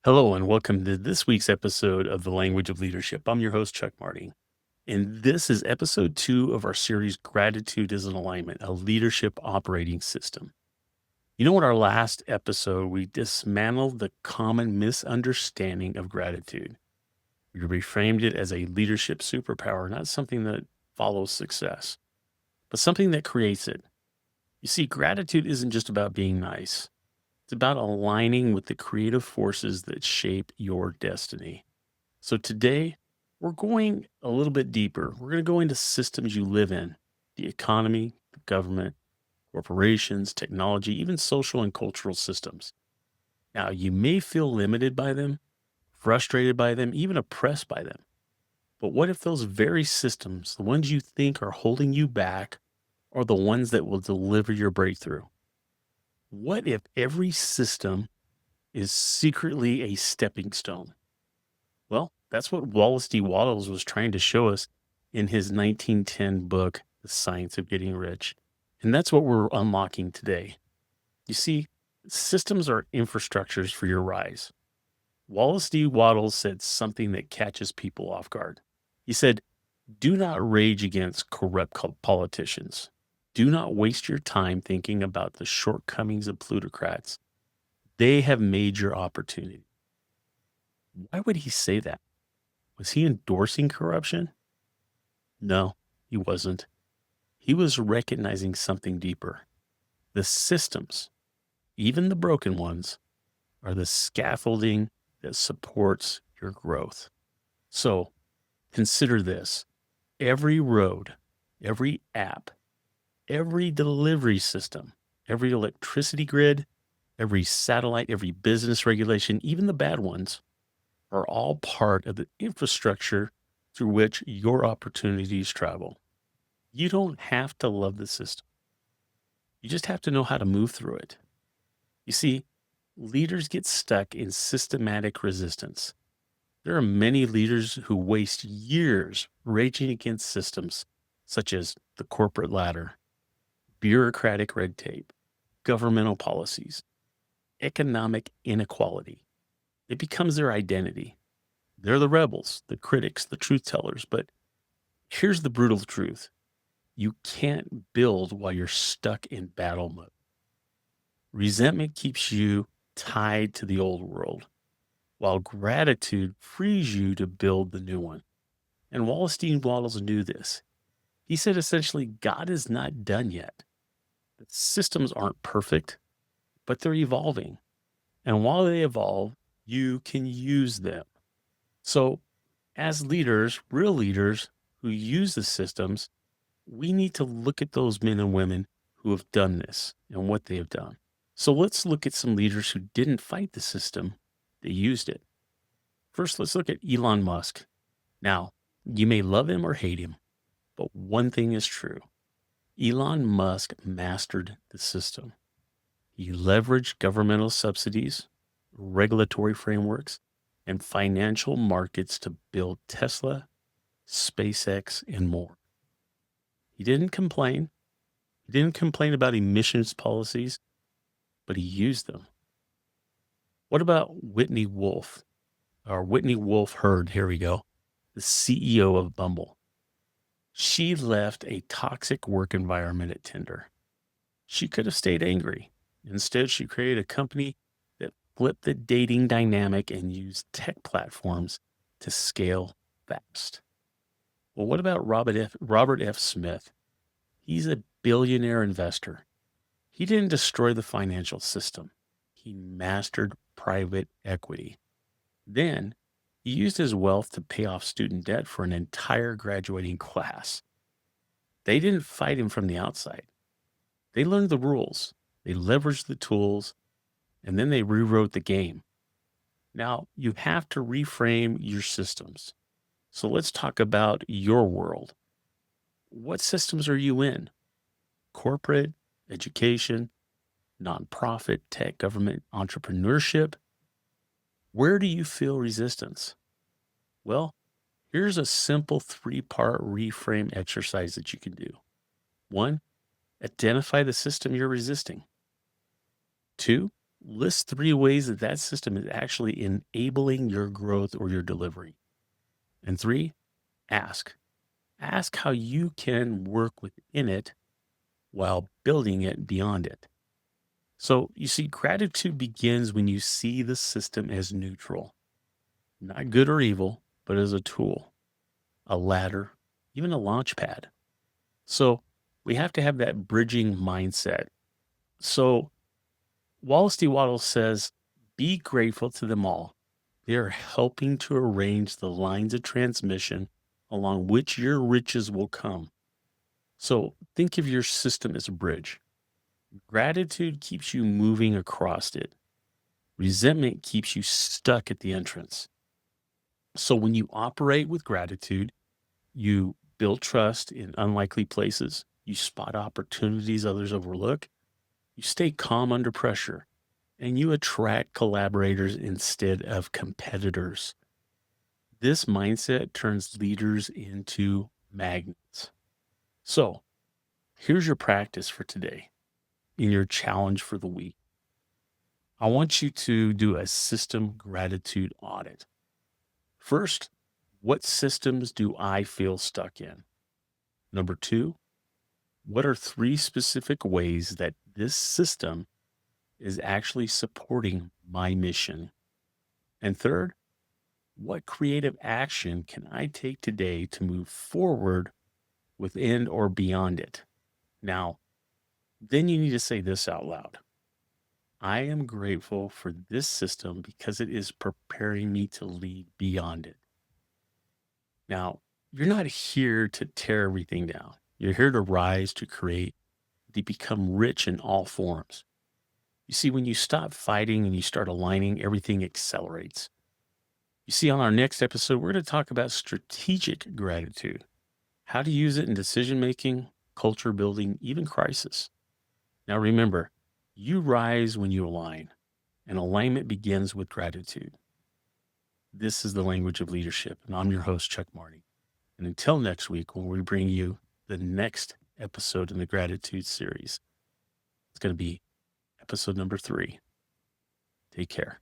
Hello, and welcome to this week's episode of The Language of Leadership. I'm your host, Chuck Marting, and this is episode 2 of our series, Gratitude is an Alignment, a Leadership Operating System. You know, in our last episode, we dismantled the common misunderstanding of gratitude. We reframed it as a leadership superpower, not something that follows success, but something that creates it. You see, gratitude isn't just about being nice. It's about aligning with the creative forces that shape your destiny. So today, we're going a little bit deeper. We're going to go into systems you live in, the economy, the government, corporations, technology, even social and cultural systems. Now, you may feel limited by them, frustrated by them, even oppressed by them. But what if those very systems, the ones you think are holding you back, are the ones that will deliver your breakthrough? What if every system is secretly a stepping stone? Well, that's what Wallace D. Waddles was trying to show us in his 1910 book, The Science of Getting Rich. And that's what we're unlocking today. You see, systems are infrastructures for your rise. Wallace D. Waddles said something that catches people off guard. He said, "Do not rage against corrupt politicians. Do not waste your time thinking about the shortcomings of plutocrats. They have made your opportunity." Why would he say that? Was he endorsing corruption? No, he wasn't. He was recognizing something deeper. The systems, even the broken ones, are the scaffolding that supports your growth. So consider this: every road, every app, every delivery system, every electricity grid, every satellite, every business regulation, even the bad ones, are all part of the infrastructure through which your opportunities travel. You don't have to love the system. You just have to know how to move through it. You see, leaders get stuck in systematic resistance. There are many leaders who waste years raging against systems such as the corporate ladder, bureaucratic red tape, governmental policies, economic inequality. It becomes their identity. They're the rebels, the critics, the truth tellers. But here's the brutal truth: you can't build while you're stuck in battle mode. Resentment keeps you tied to the old world, while gratitude frees you to build the new one. And Wallace D. Waddles knew this. He said essentially, God is not done yet. The systems aren't perfect, but they're evolving. And while they evolve, you can use them. So, as leaders, real leaders who use the systems, we need to look at those men and women who have done this and what they have done. So, let's look at some leaders who didn't fight the system, they used it. First, let's look at Elon Musk. Now, you may love him or hate him, but one thing is true: Elon Musk mastered the system. He leveraged governmental subsidies, regulatory frameworks, and financial markets to build Tesla, SpaceX, and more. He didn't complain. He didn't complain about emissions policies, but he used them. What about Whitney Wolfe, or Whitney Wolfe Herd? Here we go. The CEO of Bumble. She left a toxic work environment at Tinder. She could have stayed angry. Instead, she created a company that flipped the dating dynamic and used tech platforms to scale fast. Well, what about Robert F. Smith? He's a billionaire investor. He didn't destroy the financial system. He mastered private equity. Then he used his wealth to pay off student debt for an entire graduating class. They didn't fight him from the outside. They learned the rules, they leveraged the tools, and then they rewrote the game. Now, you have to reframe your systems. So let's talk about your world. What systems are you in? Corporate, education, nonprofit, tech, government, entrepreneurship? Where do you feel resistance? Well, here's a simple 3-part reframe exercise that you can do. 1, identify the system you're resisting. 2, list 3 ways that that system is actually enabling your growth or your delivery. And 3, ask. Ask how you can work within it while building it beyond it. So you see, gratitude begins when you see the system as neutral, not good or evil, but as a tool, a ladder, even a launch pad. So we have to have that bridging mindset. So Wallace D. Waddles says, be grateful to them all. They are helping to arrange the lines of transmission along which your riches will come. So think of your system as a bridge. Gratitude keeps you moving across it. Resentment keeps you stuck at the entrance. So when you operate with gratitude, you build trust in unlikely places, you spot opportunities others overlook, you stay calm under pressure, and you attract collaborators instead of competitors. This mindset turns leaders into magnets. So here's your practice for today in your challenge for the week. I want you to do a system gratitude audit. First, what systems do I feel stuck in? Number 2, what are 3 specific ways that this system is actually supporting my mission? And third, what creative action can I take today to move forward within or beyond it? Now, then you need to say this out loud. I am grateful for this system because it is preparing me to lead beyond it. Now, you're not here to tear everything down. You're here to rise, to create, to become rich in all forms. You see, when you stop fighting and you start aligning, everything accelerates. You see, on our next episode, we're going to talk about strategic gratitude, how to use it in decision making, culture building, even crisis. Now, remember, you rise when you align, and alignment begins with gratitude. This is the language of leadership, and I'm your host, Chuck Marting. And until next week, when we bring you the next episode in the gratitude series, it's going to be episode number 3. Take care.